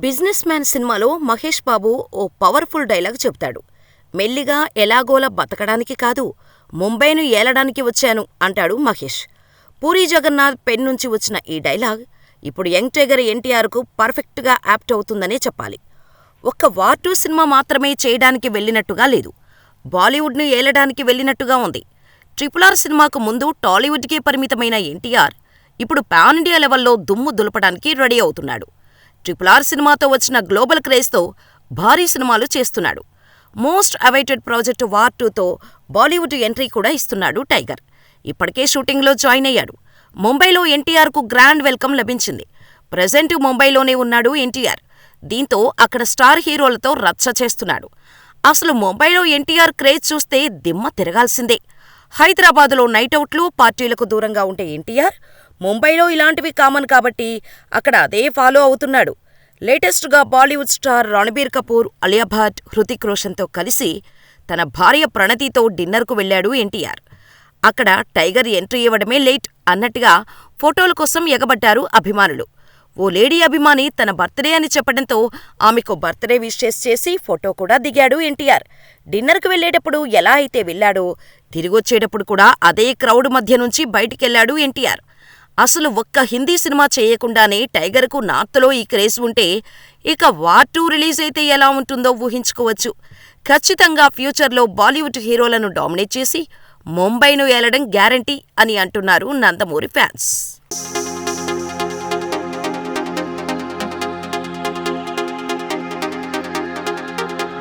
Business man సినిమాలో మహేష్ బాబు ఓ powerful dialogue చెబుతాడు. మెల్లిగా ఎలాగోలా బతకడానికి కాదు, ముంబైను ఏలడానికి వచ్చాను అంటాడు మహేష్. పూరీ జగన్నాథ్ పెన్ నుంచి వచ్చిన ఈ డైలాగ్ ఇప్పుడు యంగ్ టైగర్ ఎన్టీఆర్కు పర్ఫెక్ట్గా యాప్ట్ అవుతుందనే చెప్పాలి. ఒక్క వార్ 2 సినిమా మాత్రమే చేయడానికి వెళ్ళినట్టుగా లేదు, బాలీవుడ్ను ఏలడానికి వెళ్ళినట్టుగా ఉంది. RRR సినిమాకు ముందు టాలీవుడ్కే పరిమితమైన ఎన్టీఆర్ ఇప్పుడు పాన్ ఇండియా లెవెల్లో దుమ్ము దులపడానికి రెడీ అవుతున్నాడు. RRR సినిమాతో వచ్చిన గ్లోబల్ క్రేజ్తో భారీ సినిమాలు చేస్తున్నాడు. మోస్ట్ అవైటెడ్ ప్రాజెక్టు వార్ 2తో బాలీవుడ్ ఎంట్రీ కూడా ఇస్తున్నాడు టైగర్. ఇప్పటికే షూటింగ్లో జాయిన్ అయ్యాడు. ముంబైలో ఎన్టీఆర్కు గ్రాండ్ వెల్కమ్ లభించింది. ప్రెజెంట్ ముంబైలోనే ఉన్నాడు ఎన్టీఆర్. దీంతో అక్కడ స్టార్ హీరోలతో రచ్చ చేస్తున్నాడు. అసలు ముంబైలో ఎన్టీఆర్ క్రేజ్ చూస్తే దిమ్మ తిరగాల్సిందే. హైదరాబాదులో నైటౌట్లు, పార్టీలకు దూరంగా ఉండే ఎన్టీఆర్ ముంబైలో ఇలాంటివి కామన్ కాబట్టి అక్కడ అదే ఫాలో అవుతున్నాడు. లేటెస్ట్గా బాలీవుడ్ స్టార్ రణబీర్ కపూర్, అలియా భట్, హృతిక్ రోషన్తో కలిసి తన భార్య ప్రణతితో డిన్నర్కు వెళ్లాడు ఎన్టీఆర్. అక్కడ టైగర్ ఎంట్రీ ఇవ్వడమే లేట్ అన్నట్టుగా ఫోటోల కోసం ఎగబడ్డారు అభిమానులు. ఓ లేడీ అభిమాని తన బర్త్డే అని చెప్పడంతో ఆమెకు బర్త్డే విషెస్ చేసి ఫోటో కూడా దిగాడు ఎన్టీఆర్. డిన్నర్కు వెళ్లేటప్పుడు ఎలా అయితే వెళ్లాడో తిరిగొచ్చేటప్పుడు కూడా అదే క్రౌడ్ మధ్య నుంచి బయటికెళ్లాడు ఎన్టీఆర్. అసలు ఒక్క హిందీ సినిమా చేయకుండానే టైగర్కు నార్త్లో ఈ క్రేజ్ ఉంటే ఇక వార్ 2 రిలీజ్ అయితే ఎలా ఉంటుందో ఊహించుకోవచ్చు. ఖచ్చితంగా ఫ్యూచర్లో బాలీవుడ్ హీరోలను డామినేట్ చేసి ముంబైను ఏలడం గ్యారంటీ అని అంటున్నారు నందమూరి ఫ్యాన్స్.